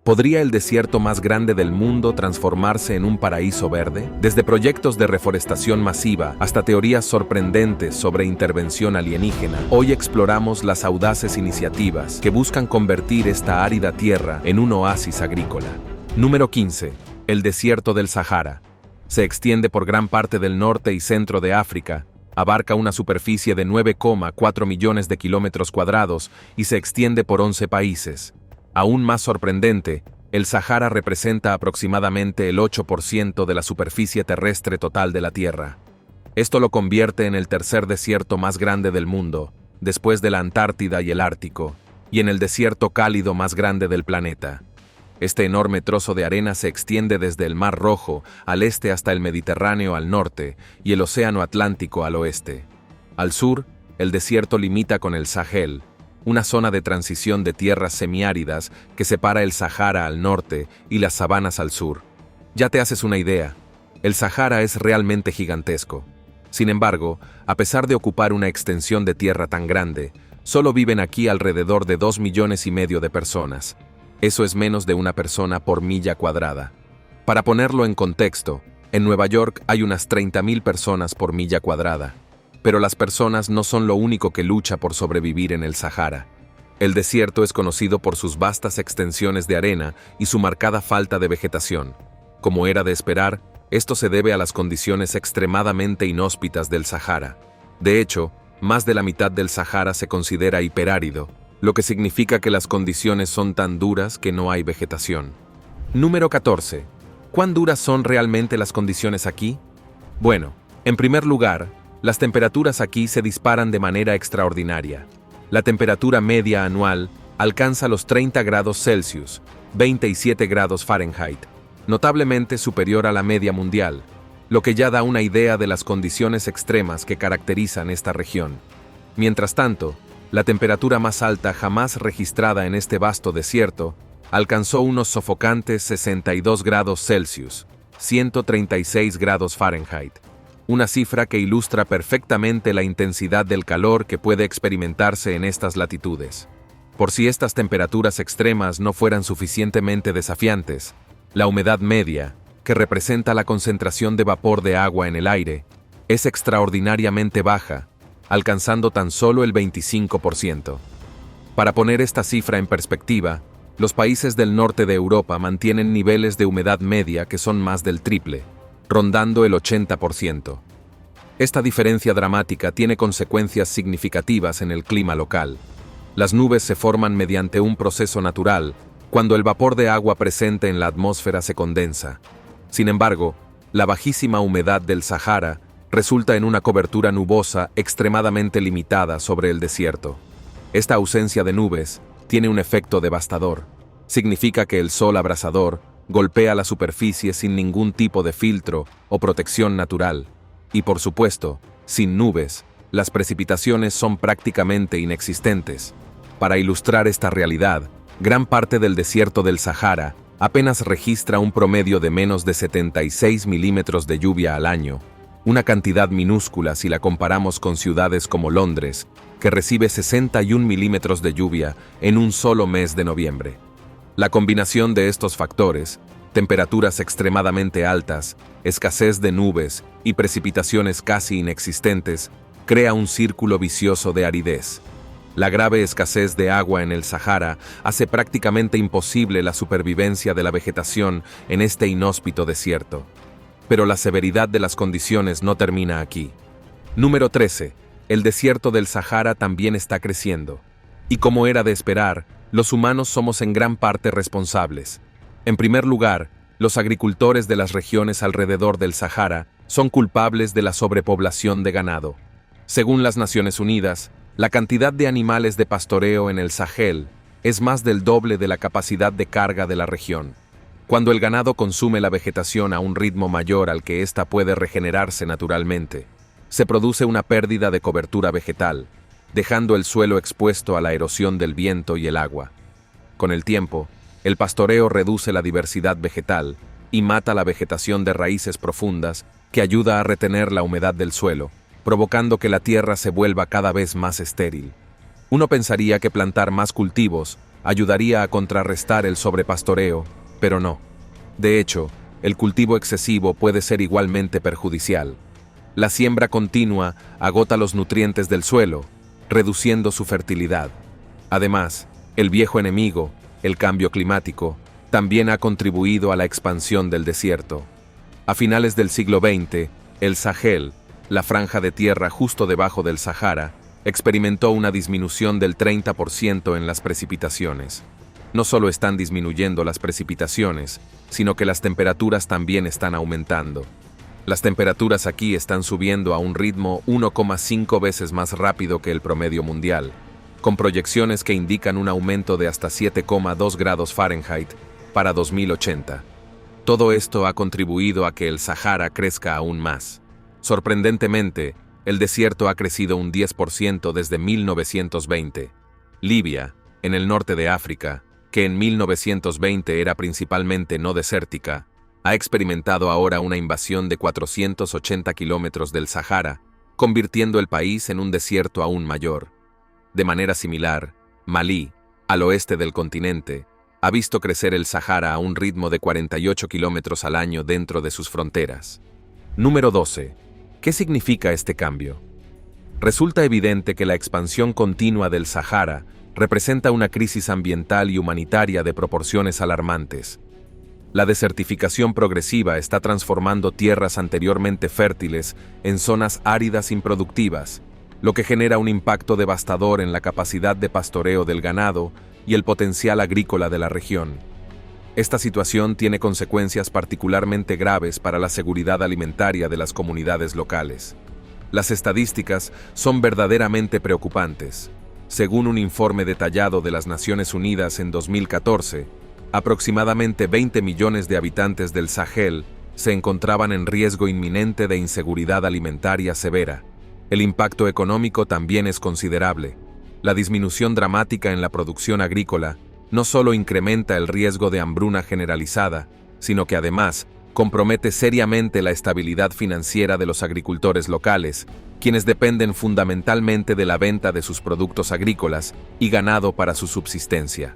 ¿Podría el desierto más grande del mundo transformarse en un paraíso verde? Desde proyectos de reforestación masiva hasta teorías sorprendentes sobre intervención alienígena, hoy exploramos las audaces iniciativas que buscan convertir esta árida tierra en un oasis agrícola. Número 15. El desierto del Sahara. Se extiende por gran parte del norte y centro de África, abarca una superficie de 9,4 millones de kilómetros cuadrados y se extiende por 11 países. Aún más sorprendente, el Sahara representa aproximadamente el 8% de la superficie terrestre total de la Tierra. Esto lo convierte en el tercer desierto más grande del mundo, después de la Antártida y el Ártico, y en el desierto cálido más grande del planeta. Este enorme trozo de arena se extiende desde el Mar Rojo al este hasta el Mediterráneo al norte y el Océano Atlántico al oeste. Al sur, el desierto limita con el Sahel, una zona de transición de tierras semiáridas que separa el Sahara al norte y las sabanas al sur. Ya te haces una idea, el Sahara es realmente gigantesco. Sin embargo, a pesar de ocupar una extensión de tierra tan grande, solo viven aquí alrededor de 2,5 millones de personas. Eso es menos de una persona por milla cuadrada. Para ponerlo en contexto, en Nueva York hay unas 30,000 personas por milla cuadrada. Pero las personas no son lo único que lucha por sobrevivir en el Sahara. El desierto es conocido por sus vastas extensiones de arena y su marcada falta de vegetación. Como era de esperar, esto se debe a las condiciones extremadamente inhóspitas del Sahara. De hecho, más de la mitad del Sahara se considera hiperárido, lo que significa que las condiciones son tan duras que no hay vegetación. Número 14. ¿Cuán duras son realmente las condiciones aquí? Bueno, en primer lugar, las temperaturas aquí se disparan de manera extraordinaria. La temperatura media anual alcanza los 30 grados Celsius, 27 grados Fahrenheit, notablemente superior a la media mundial, lo que ya da una idea de las condiciones extremas que caracterizan esta región. Mientras tanto, la temperatura más alta jamás registrada en este vasto desierto alcanzó unos sofocantes 62 grados Celsius, 136 grados Fahrenheit. Una cifra que ilustra perfectamente la intensidad del calor que puede experimentarse en estas latitudes. Por si estas temperaturas extremas no fueran suficientemente desafiantes, la humedad media, que representa la concentración de vapor de agua en el aire, es extraordinariamente baja, alcanzando tan solo el 25%. Para poner esta cifra en perspectiva, los países del norte de Europa mantienen niveles de humedad media que son más del triple, rondando el 80%. Esta diferencia dramática tiene consecuencias significativas en el clima local. Las nubes se forman mediante un proceso natural, cuando el vapor de agua presente en la atmósfera se condensa. Sin embargo, la bajísima humedad del Sahara resulta en una cobertura nubosa extremadamente limitada sobre el desierto. Esta ausencia de nubes tiene un efecto devastador. Significa que el sol abrasador golpea la superficie sin ningún tipo de filtro o protección natural. Y por supuesto, sin nubes, las precipitaciones son prácticamente inexistentes. Para ilustrar esta realidad, gran parte del desierto del Sahara apenas registra un promedio de menos de 76 milímetros de lluvia al año, una cantidad minúscula si la comparamos con ciudades como Londres, que recibe 61 milímetros de lluvia en un solo mes de noviembre. La combinación de estos factores, temperaturas extremadamente altas, escasez de nubes y precipitaciones casi inexistentes, crea un círculo vicioso de aridez. La grave escasez de agua en el Sahara hace prácticamente imposible la supervivencia de la vegetación en este inhóspito desierto. Pero la severidad de las condiciones no termina aquí. Número 13. El desierto del Sahara también está creciendo. Y como era de esperar, los humanos somos en gran parte responsables. En primer lugar, los agricultores de las regiones alrededor del Sahara son culpables de la sobrepoblación de ganado. Según las Naciones Unidas, la cantidad de animales de pastoreo en el Sahel es más del doble de la capacidad de carga de la región. Cuando el ganado consume la vegetación a un ritmo mayor al que ésta puede regenerarse naturalmente, se produce una pérdida de cobertura vegetal, dejando el suelo expuesto a la erosión del viento y el agua. Con el tiempo, el pastoreo reduce la diversidad vegetal y mata la vegetación de raíces profundas que ayuda a retener la humedad del suelo, provocando que la tierra se vuelva cada vez más estéril. Uno pensaría que plantar más cultivos ayudaría a contrarrestar el sobrepastoreo, pero no. De hecho, el cultivo excesivo puede ser igualmente perjudicial. La siembra continua agota los nutrientes del suelo, reduciendo su fertilidad. Además, el viejo enemigo, el cambio climático, también ha contribuido a la expansión del desierto. A finales del siglo XX, el Sahel, la franja de tierra justo debajo del Sahara, experimentó una disminución del 30% en las precipitaciones. No solo están disminuyendo las precipitaciones, sino que las temperaturas también están aumentando. Las temperaturas aquí están subiendo a un ritmo 1,5 veces más rápido que el promedio mundial, con proyecciones que indican un aumento de hasta 7,2 grados Fahrenheit para 2080. Todo esto ha contribuido a que el Sahara crezca aún más. Sorprendentemente, el desierto ha crecido un 10% desde 1920. Libia, en el norte de África, que en 1920 era principalmente no desértica, ha experimentado ahora una invasión de 480 kilómetros del Sahara, convirtiendo el país en un desierto aún mayor. De manera similar, Malí, al oeste del continente, ha visto crecer el Sahara a un ritmo de 48 kilómetros al año dentro de sus fronteras. Número 12. ¿Qué significa este cambio? Resulta evidente que la expansión continua del Sahara representa una crisis ambiental y humanitaria de proporciones alarmantes. La desertificación progresiva está transformando tierras anteriormente fértiles en zonas áridas improductivas, lo que genera un impacto devastador en la capacidad de pastoreo del ganado y el potencial agrícola de la región. Esta situación tiene consecuencias particularmente graves para la seguridad alimentaria de las comunidades locales. Las estadísticas son verdaderamente preocupantes. Según un informe detallado de las Naciones Unidas en 2014, aproximadamente 20 millones de habitantes del Sahel se encontraban en riesgo inminente de inseguridad alimentaria severa. El impacto económico también es considerable. La disminución dramática en la producción agrícola no solo incrementa el riesgo de hambruna generalizada, sino que además compromete seriamente la estabilidad financiera de los agricultores locales, quienes dependen fundamentalmente de la venta de sus productos agrícolas y ganado para su subsistencia.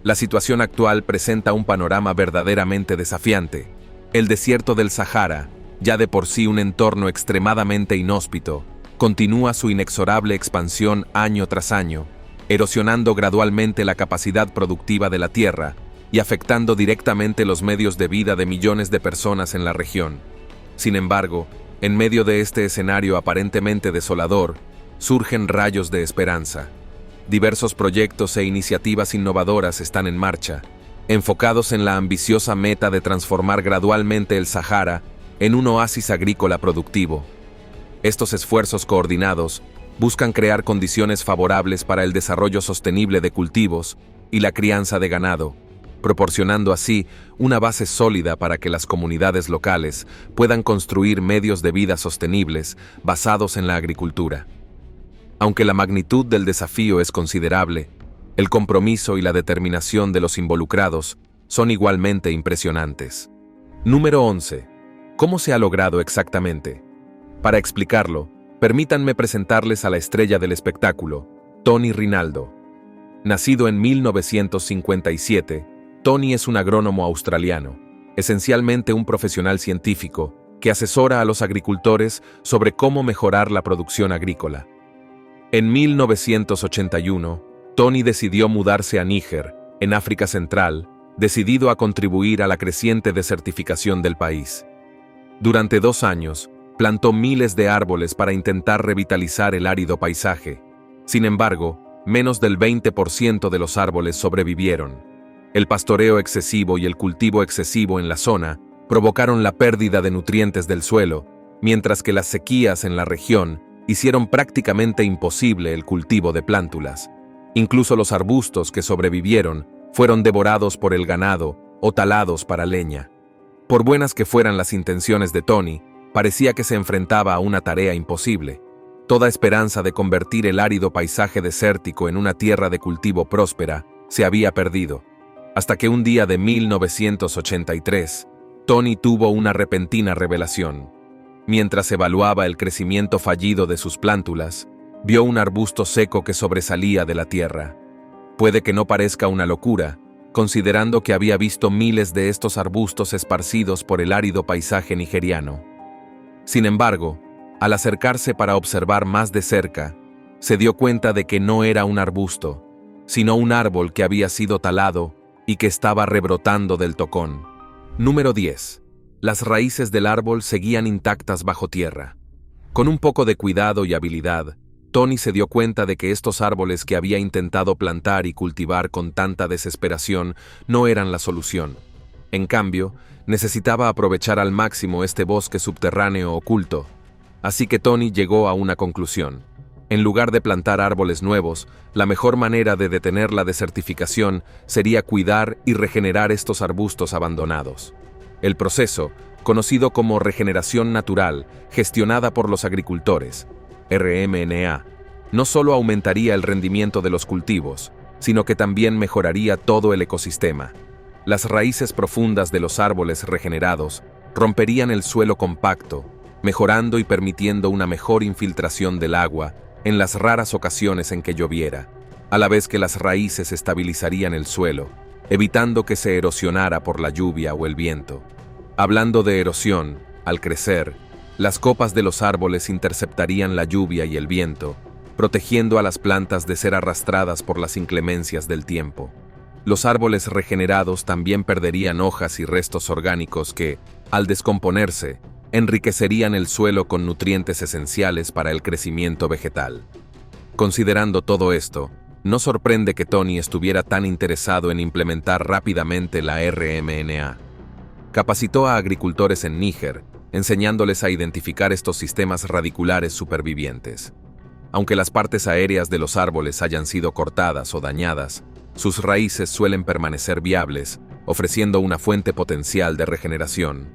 La situación actual presenta un panorama verdaderamente desafiante. El desierto del Sahara, ya de por sí un entorno extremadamente inhóspito, continúa su inexorable expansión año tras año, erosionando gradualmente la capacidad productiva de la tierra y afectando directamente los medios de vida de millones de personas en la región. Sin embargo, en medio de este escenario aparentemente desolador, surgen rayos de esperanza. Diversos proyectos e iniciativas innovadoras están en marcha, enfocados en la ambiciosa meta de transformar gradualmente el Sahara en un oasis agrícola productivo. Estos esfuerzos coordinados buscan crear condiciones favorables para el desarrollo sostenible de cultivos y la crianza de ganado, proporcionando así una base sólida para que las comunidades locales puedan construir medios de vida sostenibles basados en la agricultura. Aunque la magnitud del desafío es considerable, el compromiso y la determinación de los involucrados son igualmente impresionantes. Número 11. ¿Cómo se ha logrado exactamente? Para explicarlo, permítanme presentarles a la estrella del espectáculo, Tony Rinaldo. Nacido en 1957, Tony es un agrónomo australiano, esencialmente un profesional científico que asesora a los agricultores sobre cómo mejorar la producción agrícola. En 1981, Tony decidió mudarse a Níger, en África Central, decidido a contribuir a la creciente desertificación del país. Durante 2 años, plantó miles de árboles para intentar revitalizar el árido paisaje. Sin embargo, menos del 20% de los árboles sobrevivieron. El pastoreo excesivo y el cultivo excesivo en la zona provocaron la pérdida de nutrientes del suelo, mientras que las sequías en la región hicieron prácticamente imposible el cultivo de plántulas. Incluso los arbustos que sobrevivieron fueron devorados por el ganado o talados para leña. Por buenas que fueran las intenciones de Tony, parecía que se enfrentaba a una tarea imposible. Toda esperanza de convertir el árido paisaje desértico en una tierra de cultivo próspera se había perdido. Hasta que un día de 1983, Tony tuvo una repentina revelación. Mientras evaluaba el crecimiento fallido de sus plántulas, vio un arbusto seco que sobresalía de la tierra. Puede que no parezca una locura, considerando que había visto miles de estos arbustos esparcidos por el árido paisaje nigeriano. Sin embargo, al acercarse para observar más de cerca, se dio cuenta de que no era un arbusto, sino un árbol que había sido talado y que estaba rebrotando del tocón. Número 10. Las raíces del árbol seguían intactas bajo tierra. Con un poco de cuidado y habilidad, Tony se dio cuenta de que estos árboles que había intentado plantar y cultivar con tanta desesperación no eran la solución. En cambio, necesitaba aprovechar al máximo este bosque subterráneo oculto. Así que Tony llegó a una conclusión. En lugar de plantar árboles nuevos, la mejor manera de detener la desertificación sería cuidar y regenerar estos arbustos abandonados. El proceso, conocido como regeneración natural, gestionada por los agricultores, RMNA, no solo aumentaría el rendimiento de los cultivos, sino que también mejoraría todo el ecosistema. Las raíces profundas de los árboles regenerados romperían el suelo compacto, mejorando y permitiendo una mejor infiltración del agua en las raras ocasiones en que lloviera, a la vez que las raíces estabilizarían el suelo, evitando que se erosionara por la lluvia o el viento. Hablando de erosión, al crecer, las copas de los árboles interceptarían la lluvia y el viento, protegiendo a las plantas de ser arrastradas por las inclemencias del tiempo. Los árboles regenerados también perderían hojas y restos orgánicos que, al descomponerse, enriquecerían el suelo con nutrientes esenciales para el crecimiento vegetal. Considerando todo esto, no sorprende que Tony estuviera tan interesado en implementar rápidamente la RMNA. Capacitó a agricultores en Níger, enseñándoles a identificar estos sistemas radiculares supervivientes. Aunque las partes aéreas de los árboles hayan sido cortadas o dañadas, sus raíces suelen permanecer viables, ofreciendo una fuente potencial de regeneración.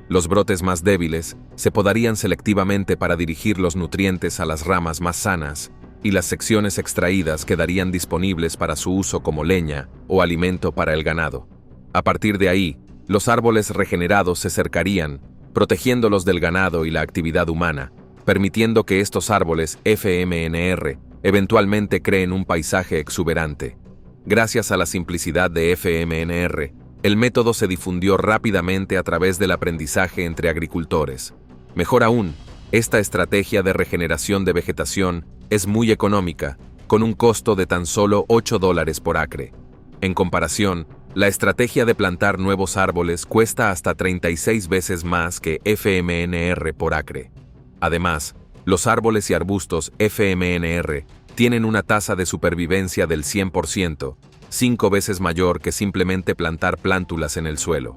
Los brotes más débiles se podarían selectivamente para dirigir los nutrientes a las ramas más sanas, y las secciones extraídas quedarían disponibles para su uso como leña o alimento para el ganado. A partir de ahí, los árboles regenerados se cercarían, protegiéndolos del ganado y la actividad humana, permitiendo que estos árboles FMNR eventualmente creen un paisaje exuberante. Gracias a la simplicidad de FMNR, el método se difundió rápidamente a través del aprendizaje entre agricultores. Mejor aún, esta estrategia de regeneración de vegetación es muy económica, con un costo de tan solo $8 por acre. En comparación, la estrategia de plantar nuevos árboles cuesta hasta 36 veces más que FMNR por acre. Además, los árboles y arbustos FMNR tienen una tasa de supervivencia del 100%, 5 veces mayor que simplemente plantar plántulas en el suelo.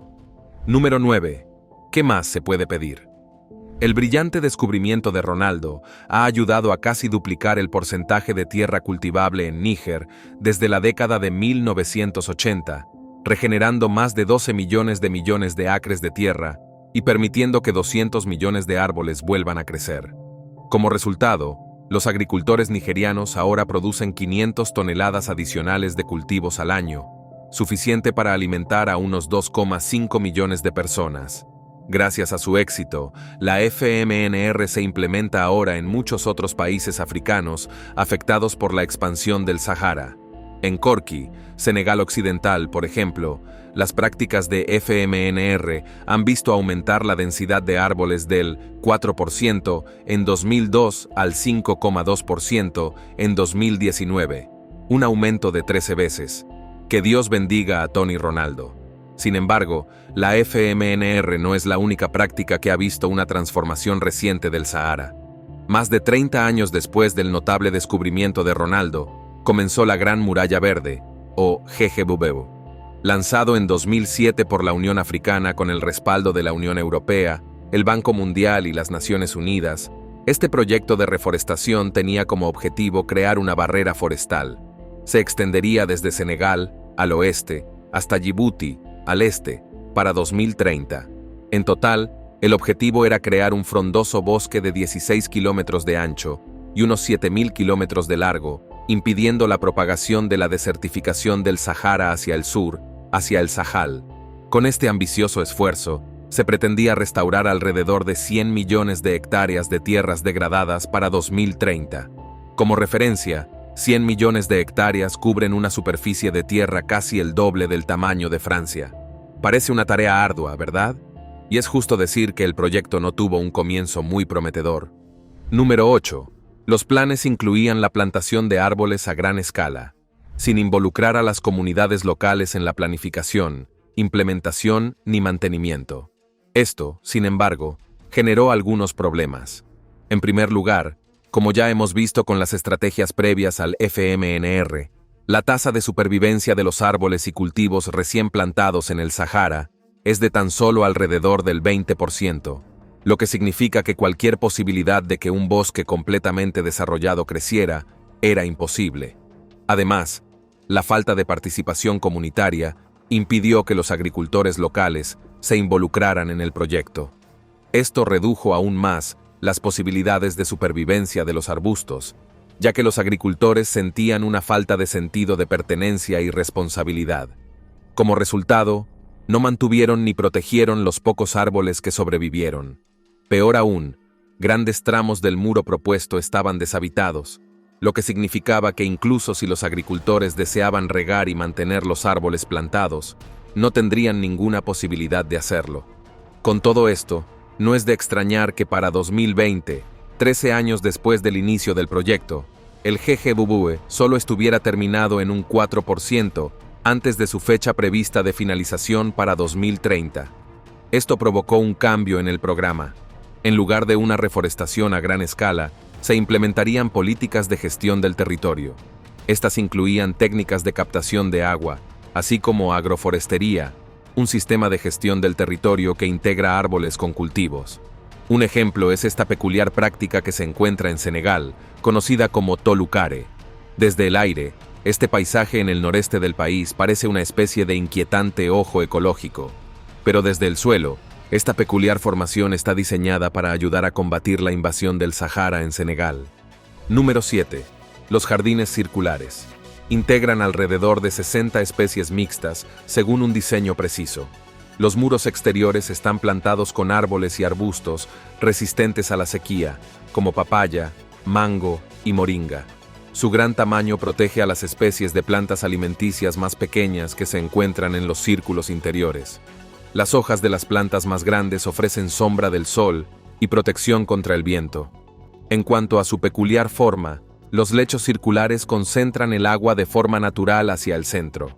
Número 9. ¿Qué más se puede pedir? El brillante descubrimiento de Ronaldo ha ayudado a casi duplicar el porcentaje de tierra cultivable en Níger desde la década de 1980, regenerando más de 12 millones de acres de tierra y permitiendo que 200 millones de árboles vuelvan a crecer. Como resultado, los agricultores nigerianos ahora producen 500 toneladas adicionales de cultivos al año, suficiente para alimentar a unos 2,5 millones de personas. Gracias a su éxito, la FMNR se implementa ahora en muchos otros países africanos afectados por la expansión del Sahara. En Corky, Senegal Occidental, por ejemplo, las prácticas de FMNR han visto aumentar la densidad de árboles del 4% en 2002 al 5,2% en 2019, un aumento de 13 veces. Que Dios bendiga a Tony Ronaldo. Sin embargo, la FMNR no es la única práctica que ha visto una transformación reciente del Sahara. Más de 30 años después del notable descubrimiento de Ronaldo, comenzó la Gran Muralla Verde, o GGVB. Lanzado en 2007 por la Unión Africana con el respaldo de la Unión Europea, el Banco Mundial y las Naciones Unidas, este proyecto de reforestación tenía como objetivo crear una barrera forestal. Se extendería desde Senegal, al oeste, hasta Djibouti, al este, para 2030. En total, el objetivo era crear un frondoso bosque de 16 kilómetros de ancho y unos 7.000 kilómetros de largo, impidiendo la propagación de la desertificación del Sahara hacia el sur, hacia el Sahel. Con este ambicioso esfuerzo, se pretendía restaurar alrededor de 100 millones de hectáreas de tierras degradadas para 2030. Como referencia, 100 millones de hectáreas cubren una superficie de tierra casi el doble del tamaño de Francia. Parece una tarea ardua, ¿verdad? Y es justo decir que el proyecto no tuvo un comienzo muy prometedor. Número 8. Los planes incluían la plantación de árboles a gran escala, sin involucrar a las comunidades locales en la planificación, implementación ni mantenimiento. Esto, sin embargo, generó algunos problemas. En primer lugar, como ya hemos visto con las estrategias previas al FMNR, la tasa de supervivencia de los árboles y cultivos recién plantados en el Sahara es de tan solo alrededor del 20%, lo que significa que cualquier posibilidad de que un bosque completamente desarrollado creciera era imposible. Además, la falta de participación comunitaria impidió que los agricultores locales se involucraran en el proyecto. Esto redujo aún más las posibilidades de supervivencia de los arbustos, ya que los agricultores sentían una falta de sentido de pertenencia y responsabilidad. Como resultado, no mantuvieron ni protegieron los pocos árboles que sobrevivieron. Peor aún, grandes tramos del muro propuesto estaban deshabitados, lo que significaba que incluso si los agricultores deseaban regar y mantener los árboles plantados, no tendrían ninguna posibilidad de hacerlo. Con todo esto, no es de extrañar que para 2020, 13 años después del inicio del proyecto, el GGBUE solo estuviera terminado en un 4% antes de su fecha prevista de finalización para 2030. Esto provocó un cambio en el programa. En lugar de una reforestación a gran escala, se implementarían políticas de gestión del territorio. Estas incluían técnicas de captación de agua, así como agroforestería, un sistema de gestión del territorio que integra árboles con cultivos. Un ejemplo es esta peculiar práctica que se encuentra en Senegal, conocida como tolucare. Desde el aire, este paisaje en el noreste del país parece una especie de inquietante ojo ecológico. Pero desde el suelo, esta peculiar formación está diseñada para ayudar a combatir la invasión del Sahara en Senegal. Número 7. Los jardines circulares. Integran alrededor de 60 especies mixtas según un diseño preciso. Los muros exteriores están plantados con árboles y arbustos resistentes a la sequía, como papaya, mango y moringa. Su gran tamaño protege a las especies de plantas alimenticias más pequeñas que se encuentran en los círculos interiores. Las hojas de las plantas más grandes ofrecen sombra del sol y protección contra el viento. En cuanto a su peculiar forma, los lechos circulares concentran el agua de forma natural hacia el centro.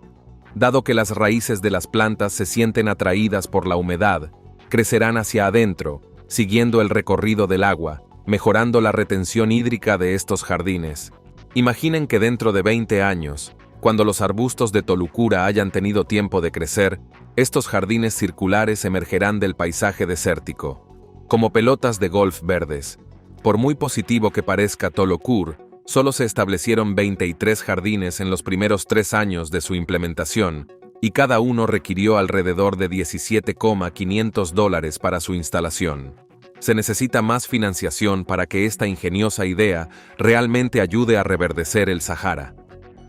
Dado que las raíces de las plantas se sienten atraídas por la humedad, crecerán hacia adentro, siguiendo el recorrido del agua, mejorando la retención hídrica de estos jardines. Imaginen que dentro de 20 años, cuando los arbustos de Tolucura hayan tenido tiempo de crecer, estos jardines circulares emergerán del paisaje desértico, como pelotas de golf verdes. Por muy positivo que parezca Tolucur, solo se establecieron 23 jardines en los primeros 3 años de su implementación, y cada uno requirió alrededor de $17,500 para su instalación. Se necesita más financiación para que esta ingeniosa idea realmente ayude a reverdecer el Sahara.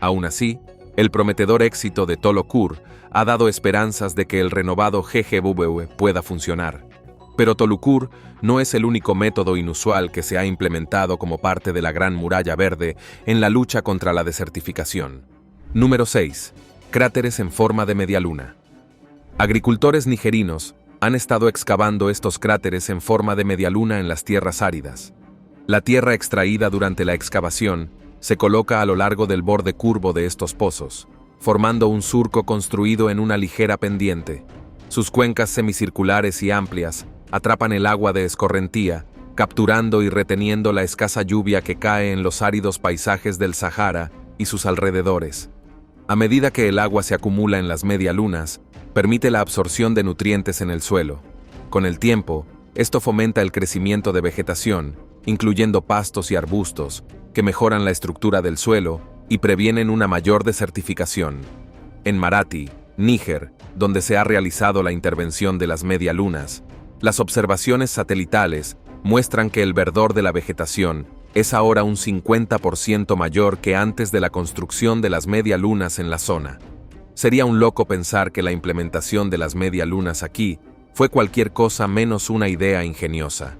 Aún así, el prometedor éxito de Tolucur ha dado esperanzas de que el renovado GGBUE pueda funcionar. Pero Tolucur no es el único método inusual que se ha implementado como parte de la Gran Muralla Verde en la lucha contra la desertificación. Número 6. Cráteres en forma de media luna. Agricultores nigerinos han estado excavando estos cráteres en forma de media luna en las tierras áridas. La tierra extraída durante la excavación se coloca a lo largo del borde curvo de estos pozos, formando un surco construido en una ligera pendiente. Sus cuencas semicirculares y amplias atrapan el agua de escorrentía, capturando y reteniendo la escasa lluvia que cae en los áridos paisajes del Sahara y sus alrededores. A medida que el agua se acumula en las medialunas, permite la absorción de nutrientes en el suelo. Con el tiempo, esto fomenta el crecimiento de vegetación, incluyendo pastos y arbustos, que mejoran la estructura del suelo y previenen una mayor desertificación. En Maradi, Níger, donde se ha realizado la intervención de las medialunas, las observaciones satelitales muestran que el verdor de la vegetación es ahora un 50% mayor que antes de la construcción de las medialunas en la zona. Sería un loco pensar que la implementación de las medialunas aquí fue cualquier cosa menos una idea ingeniosa.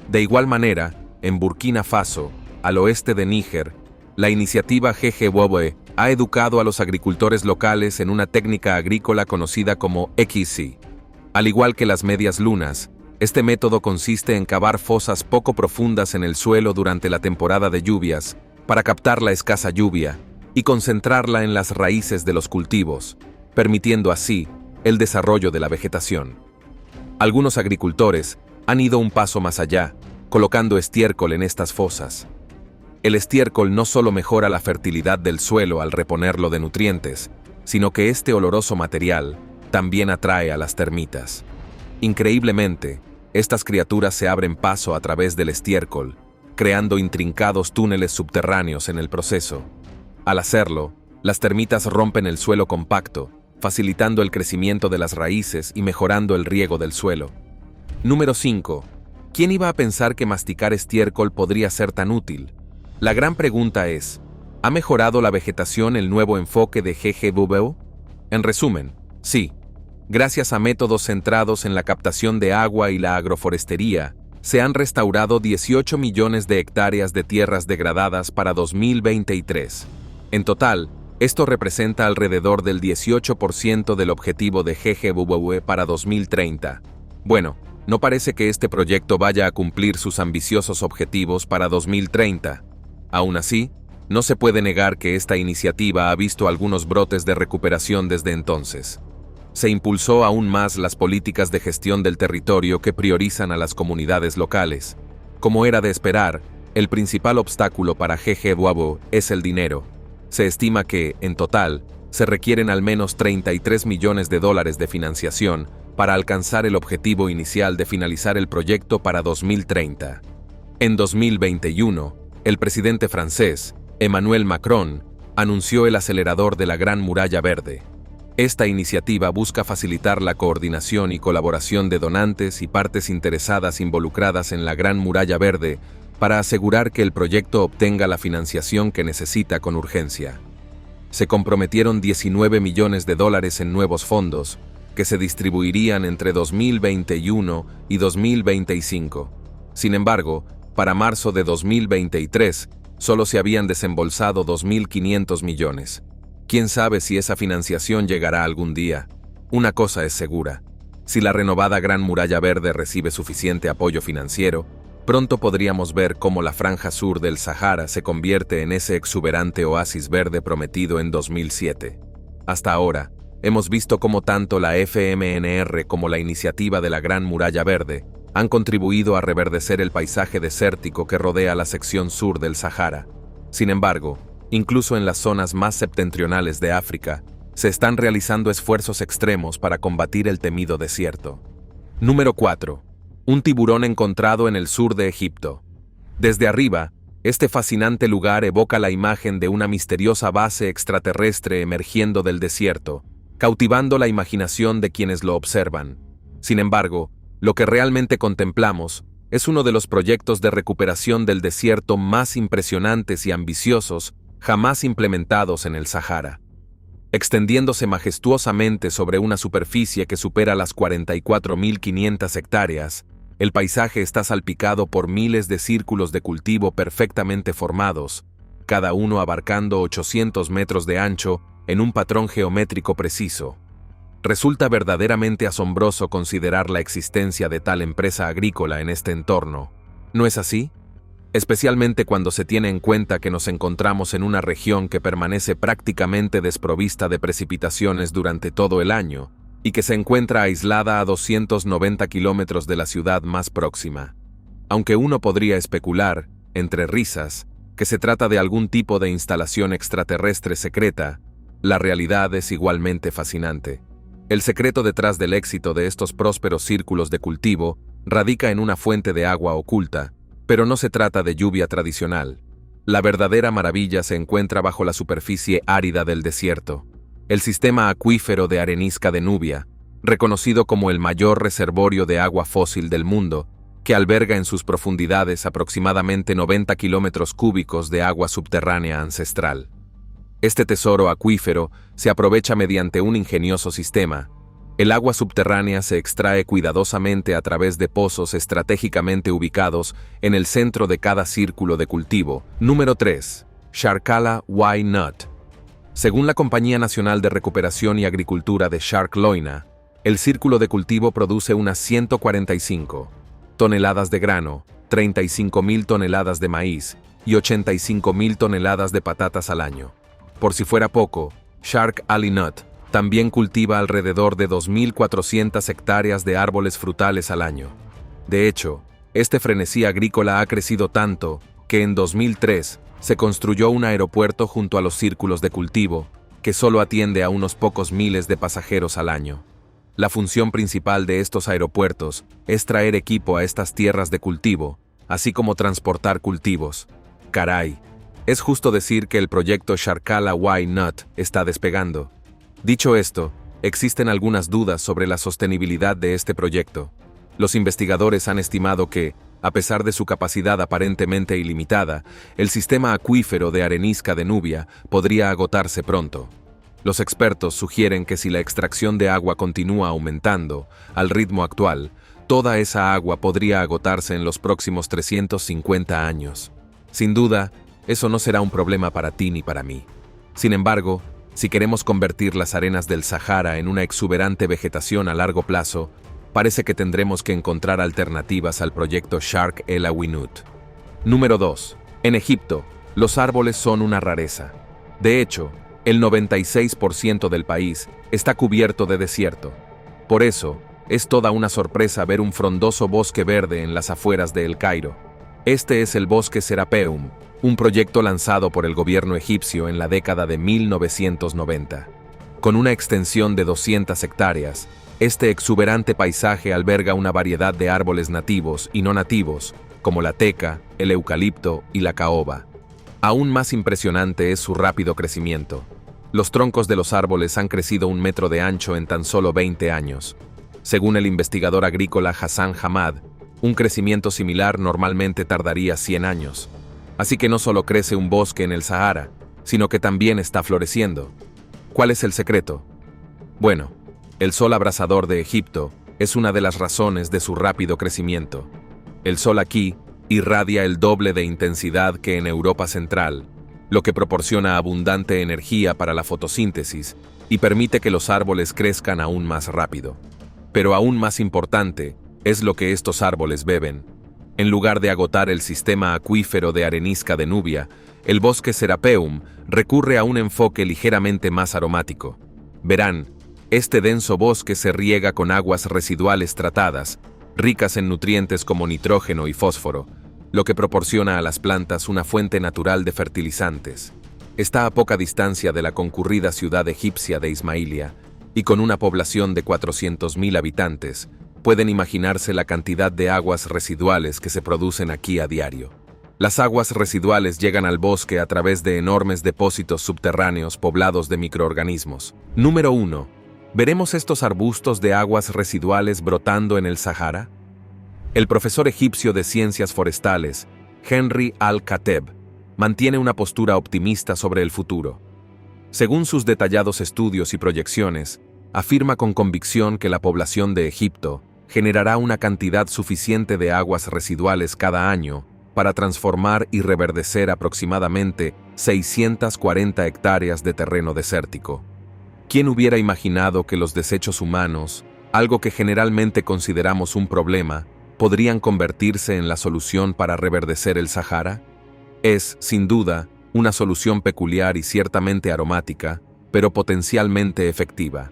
De igual manera, en Burkina Faso, al oeste de Níger, La iniciativa GGWOBE ha educado a los agricultores locales en una técnica agrícola conocida como XC. Al igual que las medias lunas, este método consiste en cavar fosas poco profundas en el suelo durante la temporada de lluvias para captar la escasa lluvia y concentrarla en las raíces de los cultivos, permitiendo así el desarrollo de la vegetación. Algunos agricultores han ido un paso más allá, colocando estiércol en estas fosas. El estiércol no solo mejora la fertilidad del suelo al reponerlo de nutrientes, sino que este oloroso material también atrae a las termitas. Increíblemente, estas criaturas se abren paso a través del estiércol, creando intrincados túneles subterráneos en el proceso. Al hacerlo, las termitas rompen el suelo compacto, facilitando el crecimiento de las raíces y mejorando el riego del suelo. Número 5. ¿Quién iba a pensar que masticar estiércol podría ser tan útil? La gran pregunta es, ¿ha mejorado la vegetación el nuevo enfoque de GGWO? En resumen, sí. Gracias a métodos centrados en la captación de agua y la agroforestería, se han restaurado 18 millones de hectáreas de tierras degradadas para 2023. En total, esto representa alrededor del 18% del objetivo de GGWO para 2030. Bueno, no parece que este proyecto vaya a cumplir sus ambiciosos objetivos para 2030. Aún así, no se puede negar que esta iniciativa ha visto algunos brotes de recuperación desde entonces. Se impulsó aún más las políticas de gestión del territorio que priorizan a las comunidades locales. Como era de esperar, el principal obstáculo para GGWO es el dinero. Se estima que, en total, se requieren al menos $33 millones de financiación para alcanzar el objetivo inicial de finalizar el proyecto para 2030. En 2021, el presidente francés, Emmanuel Macron, anunció el acelerador de la Gran Muralla Verde. Esta iniciativa busca facilitar la coordinación y colaboración de donantes y partes interesadas involucradas en la Gran Muralla Verde para asegurar que el proyecto obtenga la financiación que necesita con urgencia. Se comprometieron $19 millones en nuevos fondos, que se distribuirían entre 2021 y 2025. Sin embargo, para marzo de 2023, solo se habían desembolsado 2.500 millones. ¿Quién sabe si esa financiación llegará algún día? Una cosa es segura. Si la renovada Gran Muralla Verde recibe suficiente apoyo financiero, pronto podríamos ver cómo la franja sur del Sahara se convierte en ese exuberante oasis verde prometido en 2007. Hasta ahora, hemos visto cómo tanto la FMNR como la iniciativa de la Gran Muralla Verde han contribuido a reverdecer el paisaje desértico que rodea la sección sur del Sahara. Sin embargo, incluso en las zonas más septentrionales de África, se están realizando esfuerzos extremos para combatir el temido desierto. Número 4. Un tiburón encontrado en el sur de Egipto. Desde arriba, este fascinante lugar evoca la imagen de una misteriosa base extraterrestre emergiendo del desierto, cautivando la imaginación de quienes lo observan. Sin embargo, lo que realmente contemplamos es uno de los proyectos de recuperación del desierto más impresionantes y ambiciosos jamás implementados en el Sahara. Extendiéndose majestuosamente sobre una superficie que supera las 44.500 hectáreas, el paisaje está salpicado por miles de círculos de cultivo perfectamente formados, cada uno abarcando 800 metros de ancho en un patrón geométrico preciso. Resulta verdaderamente asombroso considerar la existencia de tal empresa agrícola en este entorno. ¿No es así? Especialmente cuando se tiene en cuenta que nos encontramos en una región que permanece prácticamente desprovista de precipitaciones durante todo el año y que se encuentra aislada a 290 kilómetros de la ciudad más próxima. Aunque uno podría especular, entre risas, que se trata de algún tipo de instalación extraterrestre secreta, la realidad es igualmente fascinante. El secreto detrás del éxito de estos prósperos círculos de cultivo radica en una fuente de agua oculta, pero no se trata de lluvia tradicional. La verdadera maravilla se encuentra bajo la superficie árida del desierto. El sistema acuífero de arenisca de Nubia, reconocido como el mayor reservorio de agua fósil del mundo, que alberga en sus profundidades aproximadamente 90 kilómetros cúbicos de agua subterránea ancestral. Este tesoro acuífero se aprovecha mediante un ingenioso sistema. El agua subterránea se extrae cuidadosamente a través de pozos estratégicamente ubicados en el centro de cada círculo de cultivo. Número 3. Sharkala Why Not. Según la Compañía Nacional de Recuperación y Agricultura de Shark Loina, el círculo de cultivo produce unas 145 toneladas de grano, 35.000 toneladas de maíz y 85.000 toneladas de patatas al año. Por si fuera poco, Shark Ali Nut también cultiva alrededor de 2.400 hectáreas de árboles frutales al año. De hecho, este frenesí agrícola ha crecido tanto que en 2003 se construyó un aeropuerto junto a los círculos de cultivo, que solo atiende a unos pocos miles de pasajeros al año. La función principal de estos aeropuertos es traer equipo a estas tierras de cultivo, así como transportar cultivos. Caray, es justo decir que el proyecto Sharkala Why Not está despegando. Dicho esto, existen algunas dudas sobre la sostenibilidad de este proyecto. Los investigadores han estimado que, a pesar de su capacidad aparentemente ilimitada, el sistema acuífero de arenisca de Nubia podría agotarse pronto. Los expertos sugieren que si la extracción de agua continúa aumentando, al ritmo actual, toda esa agua podría agotarse en los próximos 350 años. Sin duda, eso no será un problema para ti ni para mí. Sin embargo, si queremos convertir las arenas del Sahara en una exuberante vegetación a largo plazo, parece que tendremos que encontrar alternativas al proyecto Shark El Awinut. Número 2. En Egipto, los árboles son una rareza. De hecho, el 96% del país está cubierto de desierto. Por eso, es toda una sorpresa ver un frondoso bosque verde en las afueras de El Cairo. Este es el bosque Serapeum, un proyecto lanzado por el gobierno egipcio en la década de 1990. Con una extensión de 200 hectáreas, este exuberante paisaje alberga una variedad de árboles nativos y no nativos, como la teca, el eucalipto y la caoba. Aún más impresionante es su rápido crecimiento. Los troncos de los árboles han crecido 1 metro de ancho en tan solo 20 años. Según el investigador agrícola Hassan Hamad, un crecimiento similar normalmente tardaría 100 años. Así que no solo crece un bosque en el Sahara, sino que también está floreciendo. ¿Cuál es el secreto? Bueno, el sol abrasador de Egipto es una de las razones de su rápido crecimiento. El sol aquí irradia el doble de intensidad que en Europa Central, lo que proporciona abundante energía para la fotosíntesis y permite que los árboles crezcan aún más rápido. Pero aún más importante es lo que estos árboles beben. En lugar de agotar el sistema acuífero de arenisca de Nubia, el bosque Serapeum recurre a un enfoque ligeramente más aromático. Verán, este denso bosque se riega con aguas residuales tratadas, ricas en nutrientes como nitrógeno y fósforo, lo que proporciona a las plantas una fuente natural de fertilizantes. Está a poca distancia de la concurrida ciudad egipcia de Ismailia, y con una población de 400.000 habitantes, pueden imaginarse la cantidad de aguas residuales que se producen aquí a diario. Las aguas residuales llegan al bosque a través de enormes depósitos subterráneos poblados de microorganismos. Número 1. ¿Veremos estos arbustos de aguas residuales brotando en el Sahara? El profesor egipcio de ciencias forestales, Henry Al-Kateb, mantiene una postura optimista sobre el futuro. Según sus detallados estudios y proyecciones, afirma con convicción que la población de Egipto generará una cantidad suficiente de aguas residuales cada año para transformar y reverdecer aproximadamente 640 hectáreas de terreno desértico. ¿Quién hubiera imaginado que los desechos humanos, algo que generalmente consideramos un problema, podrían convertirse en la solución para reverdecer el Sahara? Es, sin duda, una solución peculiar y ciertamente aromática, pero potencialmente efectiva.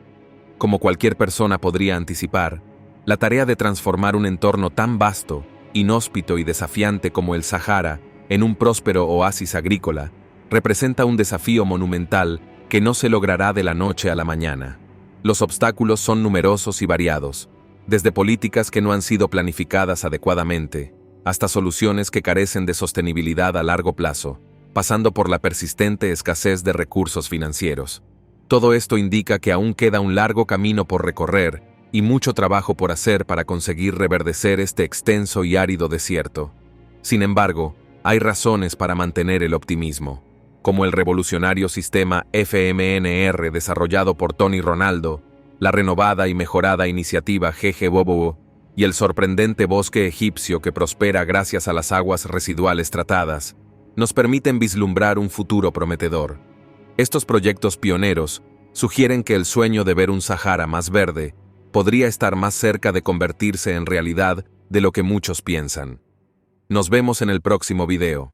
Como cualquier persona podría anticipar, la tarea de transformar un entorno tan vasto, inhóspito y desafiante como el Sahara en un próspero oasis agrícola representa un desafío monumental que no se logrará de la noche a la mañana. Los obstáculos son numerosos y variados, desde políticas que no han sido planificadas adecuadamente, hasta soluciones que carecen de sostenibilidad a largo plazo, pasando por la persistente escasez de recursos financieros. Todo esto indica que aún queda un largo camino por recorrer y mucho trabajo por hacer para conseguir reverdecer este extenso y árido desierto. Sin embargo, hay razones para mantener el optimismo, como el revolucionario sistema FMNR desarrollado por Tony Ronaldo, la renovada y mejorada iniciativa GG Bobo y el sorprendente bosque egipcio que prospera gracias a las aguas residuales tratadas. nos permiten vislumbrar un futuro prometedor. Estos proyectos pioneros sugieren que el sueño de ver un Sahara más verde podría estar más cerca de convertirse en realidad de lo que muchos piensan. Nos vemos en el próximo video.